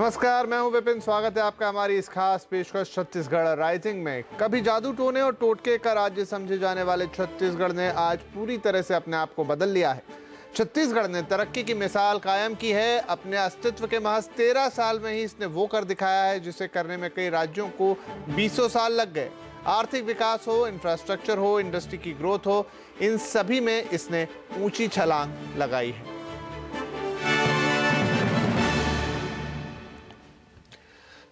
नमस्कार, मैं हूं विपिन। स्वागत है आपका हमारी इस खास पेशकश छत्तीसगढ़ राइजिंग में। कभी जादू टोने और टोटके का राज्य समझे जाने वाले छत्तीसगढ़ ने आज पूरी तरह से अपने आप को बदल लिया है। छत्तीसगढ़ ने तरक्की की मिसाल कायम की है। अपने अस्तित्व के महज 13 साल में ही इसने वो कर दिखाया है जिसे करने में कई राज्यों को 20 साल लग गए। आर्थिक विकास हो, इंफ्रास्ट्रक्चर हो, इंडस्ट्री की ग्रोथ हो, इन सभी में इसने ऊंची छलांग लगाई है।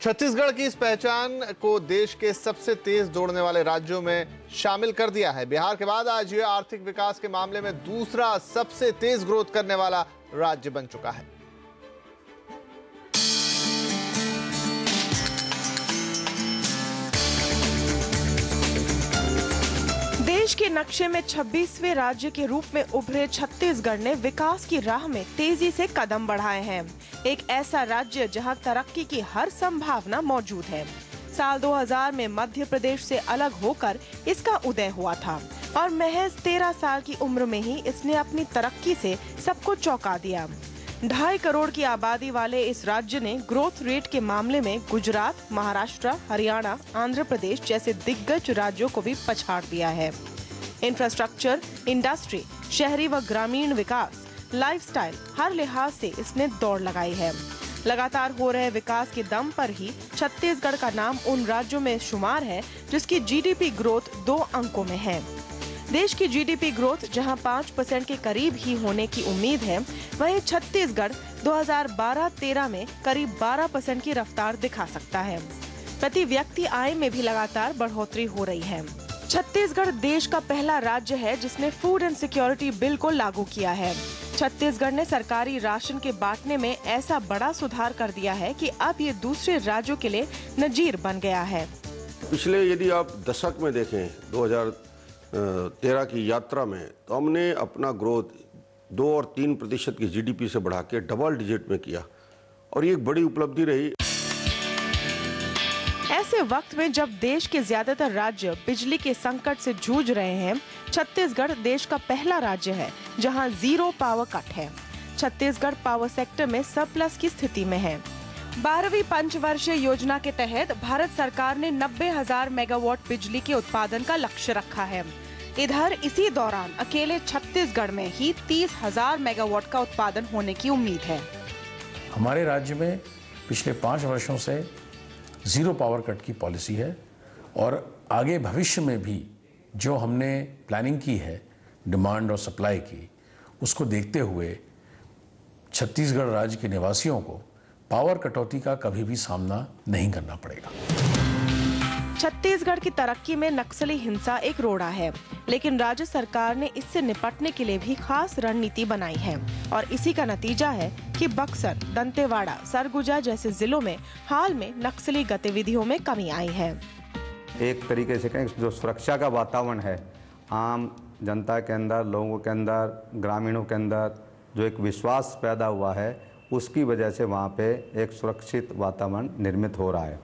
छत्तीसगढ़ की इस पहचान को देश के सबसे तेज दौड़ने वाले राज्यों में शामिल कर दिया है। बिहार के बाद आज ये आर्थिक विकास के मामले में दूसरा सबसे तेज ग्रोथ करने वाला राज्य बन चुका है। देश के नक्शे में 26वें राज्य के रूप में उभरे छत्तीसगढ़ ने विकास की राह में तेजी से कदम बढ़ाए हैं। एक ऐसा राज्य जहां तरक्की की हर संभावना मौजूद है। साल 2000 में मध्य प्रदेश से अलग होकर इसका उदय हुआ था और महज 13 साल की उम्र में ही इसने अपनी तरक्की से सबको चौंका दिया। 2.5 करोड़ की आबादी वाले इस राज्य ने ग्रोथ रेट के मामले में गुजरात, महाराष्ट्र, हरियाणा, आंध्र प्रदेश जैसे दिग्गज राज्यों को भी पछाड़ दिया है। इंफ्रास्ट्रक्चर, इंडस्ट्री, शहरी व ग्रामीण विकास, लाइफस्टाइल, हर लिहाज से इसने दौड़ लगाई है। लगातार हो रहे विकास के दम पर ही छत्तीसगढ़ का नाम उन राज्यों में शुमार है जिसकी जीडीपी ग्रोथ 2 अंकों में है। देश की जीडीपी ग्रोथ जहां 5% के करीब ही होने की उम्मीद है, वहीं छत्तीसगढ़ 2012-13 में करीब 12% की रफ्तार दिखा सकता है। प्रति व्यक्ति आय में भी लगातार बढ़ोतरी हो रही है। छत्तीसगढ़ देश का पहला राज्य है जिसने फूड एंड सिक्योरिटी बिल को लागू किया है। छत्तीसगढ़ ने सरकारी राशन के बांटने में ऐसा बड़ा सुधार कर दिया है कि अब ये दूसरे राज्यों के लिए नजीर बन गया है। पिछले यदि आप दशक में देखें 2013 की यात्रा में, तो हमने अपना ग्रोथ 2 और 3% की जीडीपी से बढ़ा के डबल डिजिट में किया और ये एक बड़ी उपलब्धि रही। ऐसे वक्त में जब देश के ज्यादातर राज्य बिजली के संकट से जूझ रहे हैं, छत्तीसगढ़ देश का पहला राज्य है जहां 0 पावर कट है। छत्तीसगढ़ पावर सेक्टर में सरप्लस की स्थिति में है। 12वीं पंचवर्षीय योजना के तहत भारत सरकार ने 90,000 मेगावाट बिजली के उत्पादन का लक्ष्य रखा है। इधर इसी दौरान अकेले छत्तीसगढ़ में ही 30,000 मेगावाट का उत्पादन होने की उम्मीद है। हमारे राज्य में पिछले 5 वर्षों से 0 पावर कट की पॉलिसी है और आगे भविष्य में भी जो हमने प्लानिंग की है डिमांड और सप्लाई की, उसको देखते हुए छत्तीसगढ़ राज्य के निवासियों को पावर कटौती का कभी भी सामना नहीं करना पड़ेगा। छत्तीसगढ़ की तरक्की में नक्सली हिंसा एक रोड़ा है, लेकिन राज्य सरकार ने इससे निपटने के लिए भी खास रणनीति बनाई है और इसी का नतीजा है कि बक्सर, दंतेवाड़ा, सरगुजा जैसे जिलों में हाल में नक्सली गतिविधियों में कमी आई है। एक तरीके से कहें, जो सुरक्षा का वातावरण है आम जनता के अंदर, लोगों के अंदर, ग्रामीणों के अंदर जो एक विश्वास पैदा हुआ है, उसकी वजह से वहाँ पे एक सुरक्षित वातावरण निर्मित हो रहा है।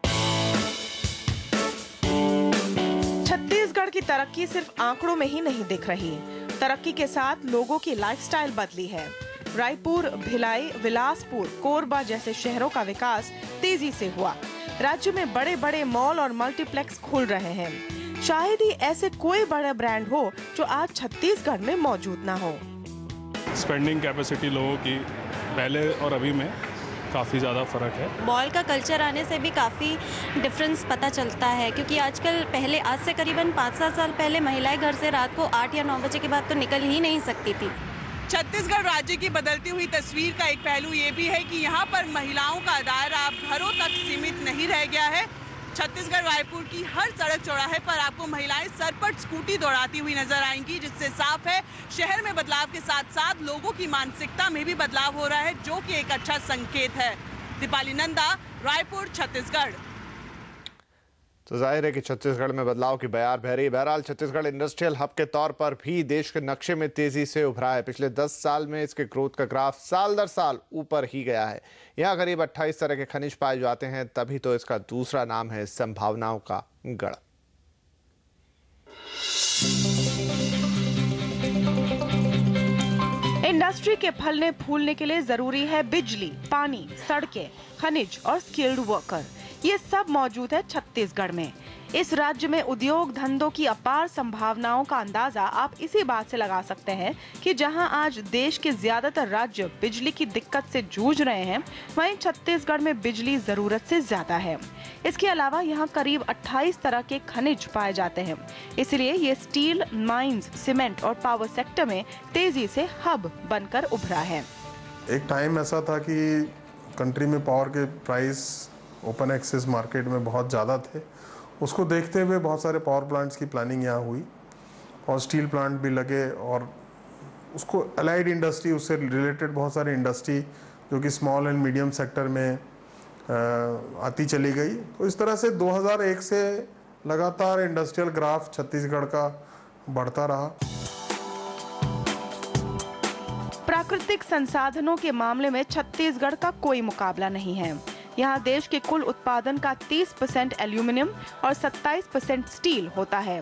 छत्तीसगढ़ की तरक्की सिर्फ आंकड़ों में ही नहीं दिख रही। तरक्की के साथ लोगों की लाइफस्टाइल बदली है। रायपुर, भिलाई, बिलासपुर, कोरबा जैसे शहरों का विकास तेजी से हुआ। राज्य में बड़े बड़े मॉल और मल्टीप्लेक्स खुल रहे हैं। शायद ही ऐसे कोई बड़ा ब्रांड हो जो आज छत्तीसगढ़ में मौजूद ना हो। स्पेंडिंग कैपेसिटी लोगों की पहले और अभी में काफ़ी ज़्यादा फ़र्क है। मॉल का कल्चर आने से भी काफ़ी डिफरेंस पता चलता है, क्योंकि आजकल पहले आज से करीबन 5-7 साल पहले महिलाएं घर से रात को 8 या 9 बजे के बाद तो निकल ही नहीं सकती थी। छत्तीसगढ़ राज्य की बदलती हुई तस्वीर का एक पहलू ये भी है कि यहाँ पर महिलाओं का दायरा अब घरों तक सीमित नहीं रह गया है। छत्तीसगढ़ रायपुर की हर सड़क चौराहे पर आपको महिलाएं सर पर स्कूटी दौड़ाती हुई नजर आएंगी, जिससे साफ है शहर में बदलाव के साथ साथ लोगों की मानसिकता में भी बदलाव हो रहा है, जो कि एक अच्छा संकेत है। दीपाली नंदा, रायपुर, छत्तीसगढ़। तो जाहिर है कि छत्तीसगढ़ में बदलाव की बयार बह रही है। बहरहाल छत्तीसगढ़ इंडस्ट्रियल हब के तौर पर भी देश के नक्शे में तेजी से उभरा है। पिछले 10 साल में इसके ग्रोथ का ग्राफ साल दर साल ऊपर ही गया है। यहाँ करीब 28 तरह के खनिज पाए जाते हैं, तभी तो इसका दूसरा नाम है संभावनाओं का गढ़। इंडस्ट्री के फलने फूलने के लिए जरूरी है बिजली, पानी, सड़कें, खनिज और स्किल्ड वर्कर। ये सब मौजूद है छत्तीसगढ़ में। इस राज्य में उद्योग धंधों की अपार संभावनाओं का अंदाजा आप इसी बात से लगा सकते हैं कि जहां आज देश के ज्यादातर राज्य बिजली की दिक्कत से जूझ रहे हैं, वहीं छत्तीसगढ़ में बिजली जरूरत से ज्यादा है। इसके अलावा यहां करीब 28 तरह के खनिज पाए जाते हैं, इसलिए ये स्टील, माइंस, सीमेंट और पावर सेक्टर में तेजी से हब बनकर उभरा है। एक टाइम ऐसा था कि कंट्री में पावर के प्राइस ओपन एक्सेस मार्केट में बहुत ज़्यादा थे। उसको देखते हुए बहुत सारे पावर प्लांट्स की प्लानिंग यहाँ हुई और स्टील प्लांट भी लगे और उसको अलाइड इंडस्ट्री, उससे रिलेटेड बहुत सारी इंडस्ट्री जो कि स्मॉल एंड मीडियम सेक्टर में आती चली गई। तो इस तरह से 2001 से लगातार इंडस्ट्रियल ग्राफ छत्तीसगढ़ का बढ़ता रहा। प्राकृतिक संसाधनों के मामले में छत्तीसगढ़ का कोई मुकाबला नहीं है। यहाँ देश के कुल उत्पादन का 30% एल्यूमिनियम और 27% स्टील होता है।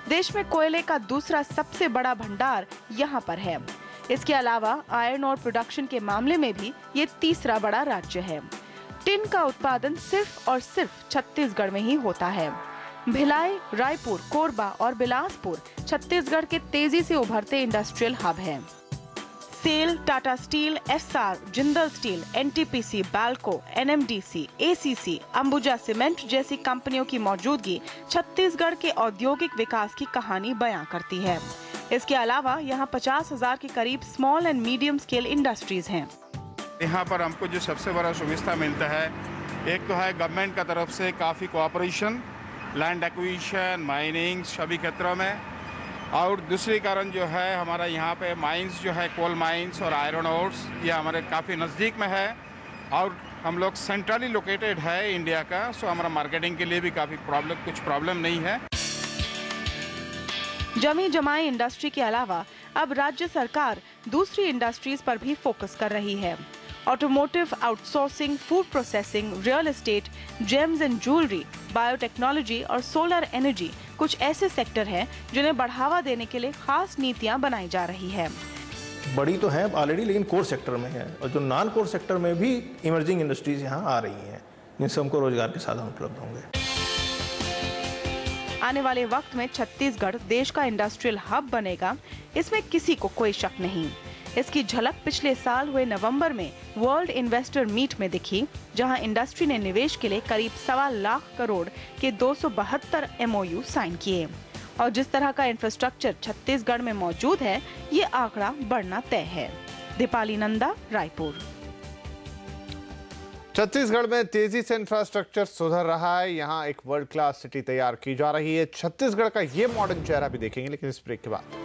देश में कोयले का दूसरा सबसे बड़ा भंडार यहाँ पर है। इसके अलावा आयरन और प्रोडक्शन के मामले में भी ये तीसरा बड़ा राज्य है। टिन का उत्पादन सिर्फ और सिर्फ छत्तीसगढ़ में ही होता है। भिलाई, रायपुर, कोरबा और बिलासपुर छत्तीसगढ़ के तेजी से उभरते इंडस्ट्रियल हब हैं। सेल, टाटा स्टील, एसआर, जिंदल स्टील, एनटीपीसी, बाल्को, एनएमडीसी, एसीसी, अंबुजा सीमेंट जैसी कंपनियों की मौजूदगी छत्तीसगढ़ के औद्योगिक विकास की कहानी बयां करती है। इसके अलावा यहाँ 50,000 के करीब small and medium scale industries हैं। यहाँ पर हमको जो सबसे बड़ा सुविधा मिलता है, एक तो है गवर्नमेंट का तरफ से काफ़ी कोऑपरेशन, लैंड एक्विजिशन, माइनिंग सभी क्षेत्रों में, और दूसरी कारण जो है हमारा यहाँ पे माइंस जो है, कोल माइंस और आयरन ओर्स, ये हमारे काफ़ी नज़दीक में है और हम लोग सेंट्रली लोकेटेड है इंडिया का, सो हमारा मार्केटिंग के लिए भी काफ़ी कुछ प्रॉब्लम नहीं है। जमी जमाई इंडस्ट्री के अलावा अब राज्य सरकार दूसरी इंडस्ट्रीज पर भी फोकस कर रही है। Automotive, outsourcing, food processing, real estate, James and jewellery, biotechnology और सोलर एनर्जी कुछ ऐसे सेक्टर हैं जिन्हें बढ़ावा देने के लिए खास नीतियां बनाई जा रही है। बड़ी तो है ऑलरेडी, लेकिन कोर सेक्टर में है और जो नॉन कोर सेक्टर में भी इमर्जिंग इंडस्ट्रीज यहाँ आ रही हैं, जिनसे हमको रोजगार के साधन उपलब्ध होंगे। आने वाले वक्त में छत्तीसगढ़ देश का इंडस्ट्रियल हब बनेगा, इसमें किसी को कोई शक नहीं। इसकी झलक पिछले साल हुए नवंबर में वर्ल्ड इन्वेस्टर मीट में दिखी, जहां इंडस्ट्री ने निवेश के लिए करीब 1.25 लाख करोड़ के 272 MOU साइन किए। और जिस तरह का इंफ्रास्ट्रक्चर छत्तीसगढ़ में मौजूद है, ये आंकड़ा बढ़ना तय है। दीपाली नंदा, रायपुर। छत्तीसगढ़ में तेजी से इंफ्रास्ट्रक्चर सुधर रहा है। यहाँ एक वर्ल्ड क्लास सिटी तैयार की जा रही है। छत्तीसगढ़ का ये मॉडर्न चेहरा भी देखेंगे, लेकिन इस ब्रेक के बाद।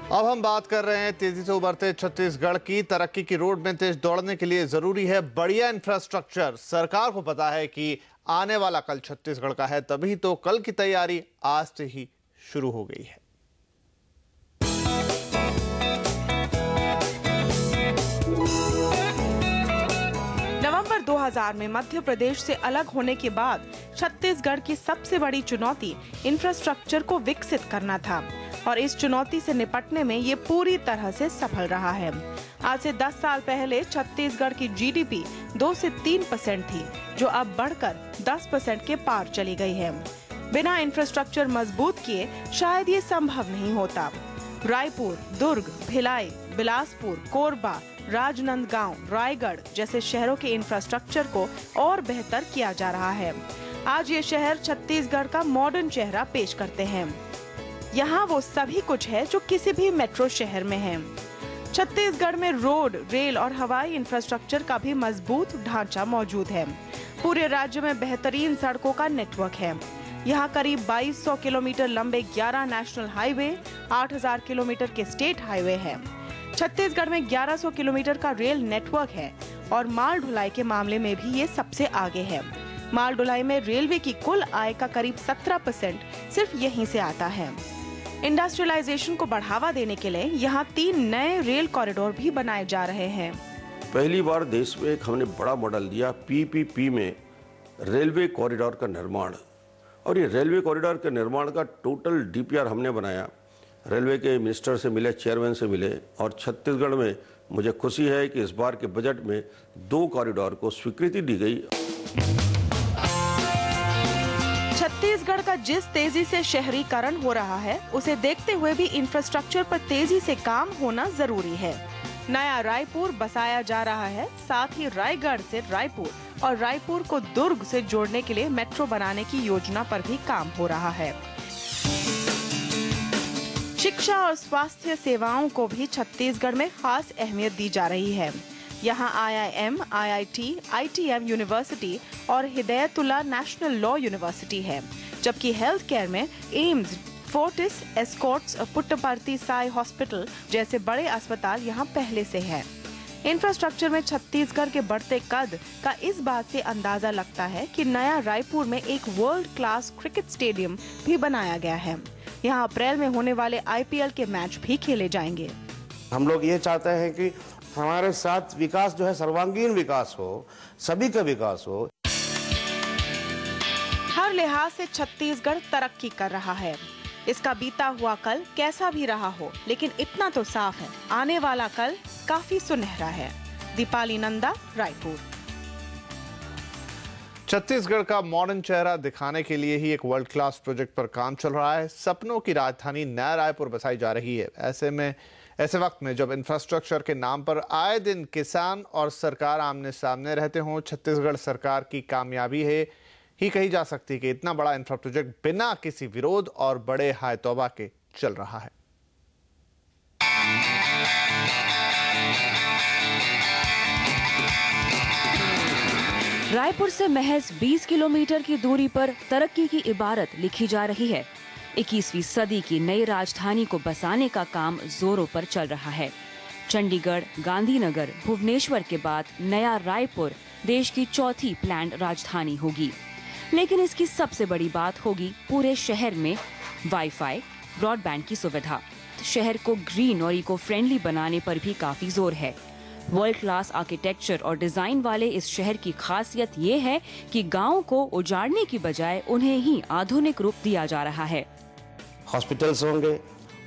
अब हम बात कर रहे हैं तेजी से उभरते छत्तीसगढ़ की। तरक्की की रोड में तेज दौड़ने के लिए जरूरी है बढ़िया इंफ्रास्ट्रक्चर। सरकार को पता है कि आने वाला कल छत्तीसगढ़ का है, तभी तो कल की तैयारी आज से ही शुरू हो गई है। नवंबर 2000 में मध्य प्रदेश से अलग होने के बाद छत्तीसगढ़ की सबसे बड़ी चुनौती इंफ्रास्ट्रक्चर को विकसित करना था और इस चुनौती से निपटने में ये पूरी तरह से सफल रहा है। आज से 10 साल पहले छत्तीसगढ़ की जीडीपी 2 से 3% थी, जो अब बढ़कर 10% के पार चली गई है। बिना इंफ्रास्ट्रक्चर मजबूत किए शायद ये संभव नहीं होता। रायपुर, दुर्ग, भिलाई, बिलासपुर, कोरबा, राजनांदगांव, रायगढ़ जैसे शहरों के इंफ्रास्ट्रक्चर को और बेहतर किया जा रहा है। आज ये शहर छत्तीसगढ़ का मॉडर्न चेहरा पेश करते हैं। यहाँ वो सभी कुछ है जो किसी भी मेट्रो शहर में है। छत्तीसगढ़ में रोड, रेल और हवाई इंफ्रास्ट्रक्चर का भी मजबूत ढांचा मौजूद है। पूरे राज्य में बेहतरीन सड़कों का नेटवर्क है। यहाँ करीब 2200 किलोमीटर लंबे 11 नेशनल हाईवे, 8000 किलोमीटर के स्टेट हाईवे हैं। छत्तीसगढ़ में 1100 किलोमीटर का रेल नेटवर्क है और माल ढुलाई के मामले में भी ये सबसे आगे है। माल ढुलाई में रेलवे की कुल आय का करीब 17% सिर्फ यहीं से आता है। इंडस्ट्रियलाइजेशन को बढ़ावा देने के लिए यहाँ 3 नए रेल कॉरिडोर भी बनाए जा रहे हैं। पहली बार देश में एक हमने बड़ा मॉडल दिया पीपीपी में रेलवे कॉरिडोर का निर्माण, और ये रेलवे कॉरिडोर के निर्माण का टोटल डीपीआर हमने बनाया। रेलवे के मिनिस्टर से मिले, चेयरमैन से मिले, और छत्तीसगढ़ में मुझे खुशी है कि इस बार के बजट में 2 कॉरिडोर को स्वीकृति दी गई। छत्तीसगढ़ का जिस तेजी से शहरीकरण हो रहा है, उसे देखते हुए भी इंफ्रास्ट्रक्चर पर तेजी से काम होना जरूरी है। नया रायपुर बसाया जा रहा है, साथ ही रायगढ़ से रायपुर और रायपुर को दुर्ग से जोड़ने के लिए मेट्रो बनाने की योजना पर भी काम हो रहा है। शिक्षा और स्वास्थ्य सेवाओं को भी छत्तीसगढ़ में खास अहमियत दी जा रही है। यहाँ IIM, IIT, ITM यूनिवर्सिटी और हिदायतुल्लाह नेशनल लॉ यूनिवर्सिटी है, जबकि हेल्थ केयर में AIIMS, Fortis, Escorts, Puttaparthi Sai hospital जैसे बड़े अस्पताल यहाँ पहले से हैं। इंफ्रास्ट्रक्चर में छत्तीसगढ़ के बढ़ते कद का इस बात से अंदाजा लगता है कि नया रायपुर में एक वर्ल्ड क्लास क्रिकेट स्टेडियम भी बनाया गया है। यहाँ अप्रैल में होने वाले IPL के मैच भी खेले जाएंगे। हम लोग ये चाहते हैं कि हमारे साथ विकास जो है सर्वांगीण विकास हो, सभी का विकास हो। हर लिहाज से छत्तीसगढ़ तरक्की कर रहा है। इसका बीता हुआ कल कैसा भी रहा हो, लेकिन इतना तो साफ है, आने वाला कल काफी सुनहरा है। दीपाली नंदा, रायपुर। छत्तीसगढ़ का मॉडर्न चेहरा दिखाने के लिए ही एक वर्ल्ड क्लास प्रोजेक्ट पर काम चल रहा है। सपनों की राजधानी नया रायपुर बसाई जा रही है। ऐसे वक्त में जब इंफ्रास्ट्रक्चर के नाम पर आए दिन किसान और सरकार आमने सामने रहते हों, छत्तीसगढ़ सरकार की कामयाबी है ही कही जा सकती कि इतना बड़ा इंफ्रा प्रोजेक्ट बिना किसी विरोध और बड़े हाय तौबा के चल रहा है। रायपुर से महज 20 किलोमीटर की दूरी पर तरक्की की इबारत लिखी जा रही है। 21वीं सदी की नई राजधानी को बसाने का काम जोरों पर चल रहा है। चंडीगढ़, गांधीनगर, भुवनेश्वर के बाद नया रायपुर देश की चौथी प्लान्ड राजधानी होगी। लेकिन इसकी सबसे बड़ी बात होगी पूरे शहर में वाईफाई, ब्रॉडबैंड की सुविधा। शहर को ग्रीन और इको फ्रेंडली बनाने पर भी काफी जोर है। वर्ल्ड क्लास आर्किटेक्चर और डिजाइन वाले इस शहर की खासियत ये है कि गांव को उजाड़ने की बजाय उन्हें ही आधुनिक रूप दिया जा रहा है। हॉस्पिटल्स होंगे,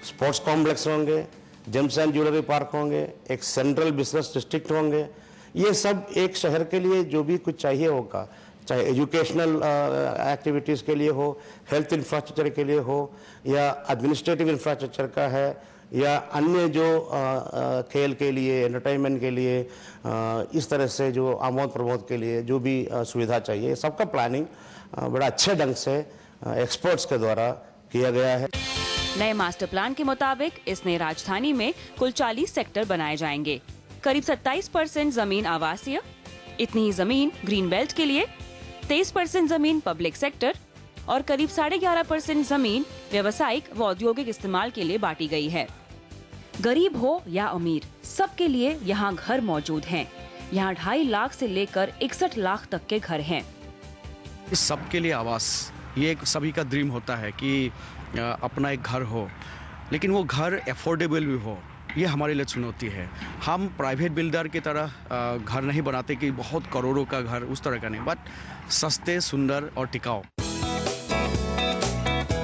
स्पोर्ट्स कॉम्प्लेक्स होंगे, जेम्स एंड ज्वेलरी पार्क होंगे, एक सेंट्रल बिजनेस डिस्ट्रिक्ट होंगे। ये सब एक शहर के लिए जो भी कुछ चाहिए होगा, चाहे एजुकेशनल एक्टिविटीज़ के लिए हो, हेल्थ इंफ्रास्ट्रक्चर के लिए हो, या एडमिनिस्ट्रेटिव इंफ्रास्ट्रक्चर का है, या अन्य जो खेल के लिए, एंटरटेनमेंट के लिए, इस तरह से जो आमोद प्रमोद के लिए जो भी सुविधा चाहिए, सबका प्लानिंग बड़ा अच्छे ढंग से एक्सपर्ट्स के द्वारा किया गया है। नए मास्टर प्लान के मुताबिक इस नई राजधानी में कुल 40 सेक्टर बनाए जाएंगे। करीब 27% जमीन आवासीय, इतनी ही जमीन ग्रीन बेल्ट के लिए, 23% जमीन पब्लिक सेक्टर और करीब 11.5% जमीन व्यवसायिक व औद्योगिक इस्तेमाल के लिए बांटी गई है। गरीब हो या अमीर, सबके लिए यहाँ घर मौजूद हैं। यहाँ 2.5 लाख से लेकर 61 लाख तक के घर हैं। इस सबके लिए आवास, ये एक सभी का ड्रीम होता है कि अपना एक घर हो, लेकिन वो घर अफोर्डेबल भी हो। ये हमारे लिए चुनौती है। हम प्राइवेट बिल्डर की तरह घर नहीं बनाते कि बहुत करोड़ों का घर, उस तरह का नहीं, बट सस्ते, सुंदर और टिकाऊ।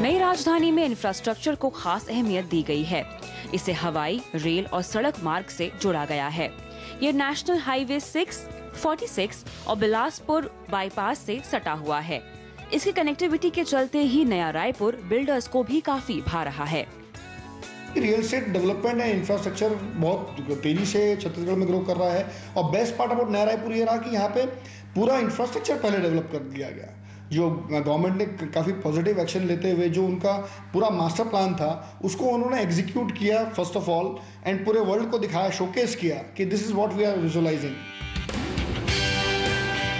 नई राजधानी में इंफ्रास्ट्रक्चर को खास अहमियत दी गई है। इसे हवाई, रेल और सड़क मार्ग से जोड़ा गया है। ये नेशनल हाईवे 6, 46 और बिलासपुर बाईपास से सटा हुआ है। इसकी कनेक्टिविटी के चलते ही नया रायपुर बिल्डर्स को भी काफी भा रहा है। Real estate development and infrastructure बहुत तेजी से छत्तीसगढ़ में ग्रो कर रहा है। और बेस्ट पार्ट अबाउट नया रायपुर ये रहा कि यहाँ पे पूरा इंफ्रास्ट्रक्चर पहले डेवलप कर दिया गया। जो गवर्नमेंट ने काफ़ी पॉजिटिव एक्शन लेते हुए जो उनका पूरा मास्टर प्लान था उसको उन्होंने एग्जीक्यूट किया फर्स्ट ऑफ ऑल, एंड पूरे वर्ल्ड को दिखाया, शोकेस किया कि this is what we are visualizing.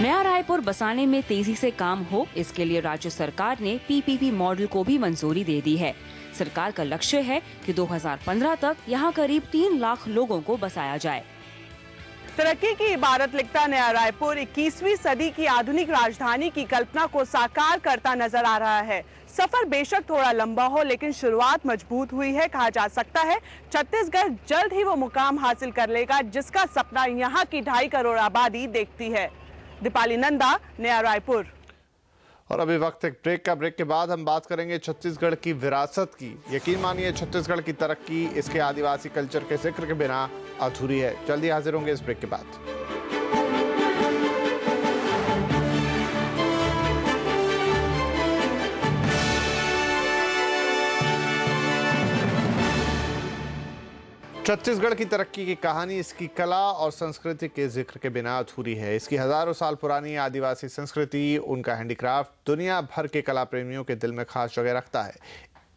नया रायपुर बसाने में तेजी से काम हो, इसके लिए राज्य सरकार ने PPP मॉडल को भी मंजूरी दे दी है। सरकार का लक्ष्य है कि 2015 तक यहाँ करीब 3 लाख लोगों को बसाया जाए। तरक्की की इबारत लिखता नया रायपुर 21वीं सदी की आधुनिक राजधानी की कल्पना को साकार करता नजर आ रहा है। सफर बेशक थोड़ा लंबा हो, लेकिन शुरुआत मजबूत हुई है। कहा जा सकता है छत्तीसगढ़ जल्द ही वो मुकाम हासिल कर लेगा जिसका सपना यहाँ की 2.5 करोड़ आबादी देखती है। दीपाली नंदा, नया रायपुर। और अभी वक्त एक ब्रेक का। ब्रेक के बाद हम बात करेंगे छत्तीसगढ़ की विरासत की। यकीन मानिए छत्तीसगढ़ की तरक्की इसके आदिवासी कल्चर के जिक्र के बिना अधूरी है। जल्दी हाजिर होंगे इस ब्रेक के बाद। छत्तीसगढ़ की तरक्की की कहानी इसकी कला और संस्कृति के जिक्र के बिना अधूरी है। इसकी हजारों साल पुरानी आदिवासी संस्कृति, उनका हैंडीक्राफ्ट दुनिया भर के कला प्रेमियों के दिल में खास जगह रखता है।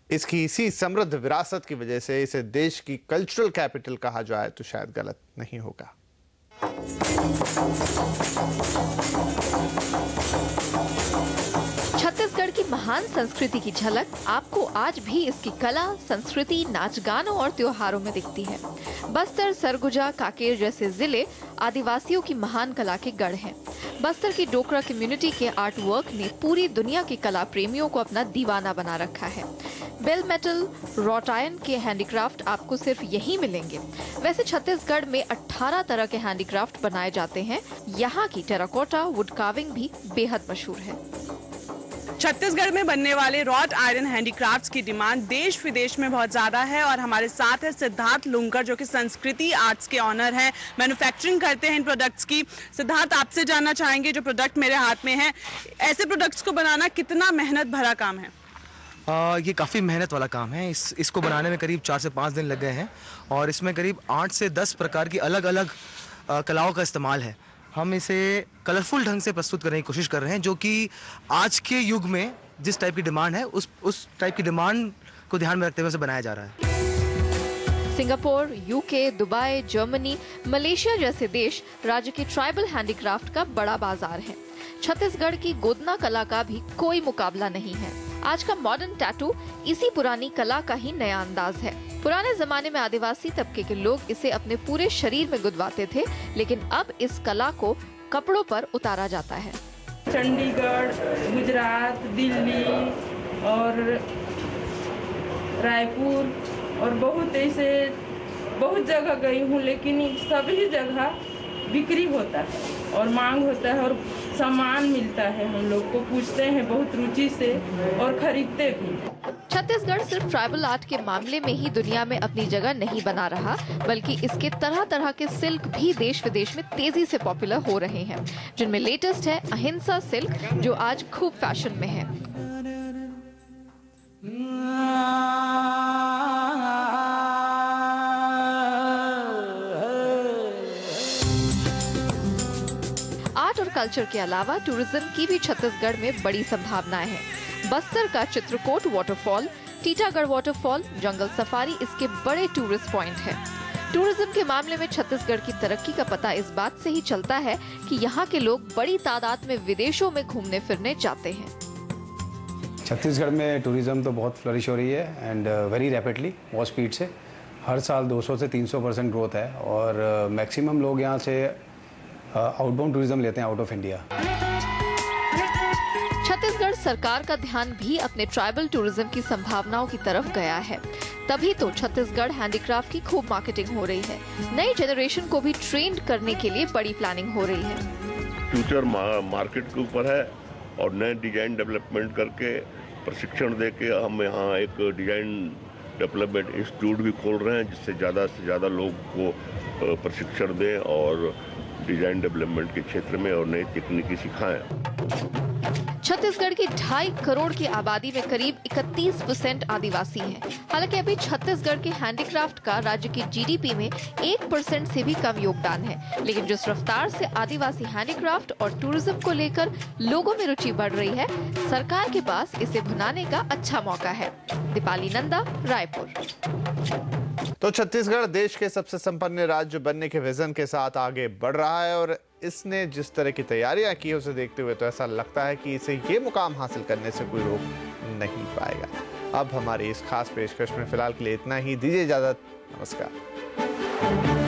इसकी इसी समृद्ध विरासत की वजह से इसे देश की कल्चरल कैपिटल कहा जाए तो शायद गलत नहीं होगा। छत्तीसगढ़ की महान संस्कृति की झलक आपको आज भी इसकी कला, संस्कृति, नाच गानों और त्योहारों में दिखती है। बस्तर, सरगुजा, कांकेर जैसे जिले आदिवासियों की महान कला के गढ़ हैं। बस्तर की डोकरा कम्युनिटी के आर्ट वर्क ने पूरी दुनिया के कला प्रेमियों को अपना दीवाना बना रखा है। बेल मेटल, रॉट आयरन के हैंडीक्राफ्ट आपको सिर्फ यहीं मिलेंगे। वैसे छत्तीसगढ़ में 18 तरह के हैंडीक्राफ्ट बनाए जाते हैं। यहाँ की टेराकोटा वुड कार्विंग भी बेहद मशहूर है। छत्तीसगढ़ में बनने वाले रॉट आयरन हैंडीक्राफ्ट्स की डिमांड देश विदेश में बहुत ज़्यादा है और हमारे साथ है सिद्धार्थ लुंकर जो कि संस्कृति आर्ट्स के ऑनर हैं, मैन्युफैक्चरिंग करते हैं इन प्रोडक्ट्स की। सिद्धार्थ, आपसे जानना चाहेंगे जो प्रोडक्ट मेरे हाथ में है, ऐसे प्रोडक्ट्स को बनाना कितना मेहनत भरा काम है? ये काफ़ी मेहनत वाला काम है। इसको बनाने में करीब 4 से 5 दिन लग गए हैं और इसमें करीब 8 से 10 प्रकार की अलग अलग कलाओं का इस्तेमाल है। हम इसे कलरफुल ढंग से प्रस्तुत करने की कोशिश कर रहे हैं जो कि आज के युग में जिस टाइप की डिमांड है उस टाइप की डिमांड को ध्यान में रखते हुए इसे बनाया जा रहा है। Singapore, UK, Dubai, Germany, Malaysia जैसे देश राज्य के ट्राइबल हैंडीक्राफ्ट का बड़ा बाजार है। छत्तीसगढ़ की गोदना कला का भी कोई मुकाबला नहीं है। आज का मॉडर्न टैटू इसी पुरानी कला का ही नया अंदाज है। पुराने जमाने में आदिवासी तबके के लोग इसे अपने पूरे शरीर में गुदवाते थे, लेकिन अब इस कला को कपड़ों पर उतारा जाता है। चंडीगढ़, गुजरात, दिल्ली और रायपुर और बहुत जगह गई हूँ, लेकिन सभी जगह बिक्री होता है और मांग होता है और सामान मिलता है। हम लोग को पूछते हैं बहुत रुचि से और खरीदते भी। छत्तीसगढ़ सिर्फ ट्राइबल आर्ट के मामले में ही दुनिया में अपनी जगह नहीं बना रहा, बल्कि इसके तरह तरह के सिल्क भी देश विदेश में तेजी से पॉपुलर हो रहे हैं, जिनमें लेटेस्ट है अहिंसा सिल्क जो आज खूब फैशन में है। आर्ट और कल्चर के अलावा टूरिज्म की भी छत्तीसगढ़ में बड़ी संभावनाएं हैं। बस्तर का चित्रकोट वाटरफॉल, टीटागढ़ वाटरफॉल, जंगल सफारी इसके बड़े टूरिस्ट पॉइंट हैं। टूरिज्म के मामले में छत्तीसगढ़ की तरक्की का पता इस बात से ही चलता है कि यहाँ के लोग बड़ी तादाद में विदेशों में घूमने फिरने जाते हैं। छत्तीसगढ़ में टूरिज्म तो बहुत फ्लरिश हो रही है एंड वेरी रैपिडली, बहुत स्पीड से। हर साल 200 से 300% ग्रोथ है और मैक्सिमम लोग यहाँ से आउटबाउंड टूरिज्म लेते हैं आउट ऑफ इंडिया। छत्तीसगढ़ सरकार का ध्यान भी अपने ट्राइबल टूरिज्म की संभावनाओं की तरफ गया है, तभी तो छत्तीसगढ़ हैंडीक्राफ्ट की खूब मार्केटिंग हो रही है। नई जनरेशन को भी ट्रेंड करने के लिए बड़ी प्लानिंग हो रही है। फ्यूचर मार्केट के ऊपर है और नए डिजाइन डेवलपमेंट करके प्रशिक्षण देके हम यहाँ एक डिजाइन डेवलपमेंट इंस्टीट्यूट भी खोल रहे हैं जिससे ज़्यादा से ज़्यादा लोग को प्रशिक्षण दें और डिजाइन डेवलपमेंट के क्षेत्र में और नई तकनीकी सिखाएं। छत्तीसगढ़ की 2.5 करोड़ की आबादी में करीब 31% आदिवासी हैं। हालांकि अभी छत्तीसगढ़ के हैंडीक्राफ्ट का राज्य की जीडीपी में 1% से भी कम योगदान है, लेकिन जिस रफ्तार से आदिवासी हैंडीक्राफ्ट और टूरिज्म को लेकर लोगों में रुचि बढ़ रही है, सरकार के पास इसे भुनाने का अच्छा मौका है। दीपाली नंदा, रायपुर। तो छत्तीसगढ़ देश के सबसे संपन्न राज्य बनने के विजन के साथ आगे बढ़ रहा है और इसने जिस तरह की तैयारियां की उसे देखते हुए तो ऐसा लगता है कि इसे ये मुकाम हासिल करने से कोई रोक नहीं पाएगा। अब हमारी इस खास पेशकश में फिलहाल के लिए इतना ही। दीजिए इजाजत। नमस्कार।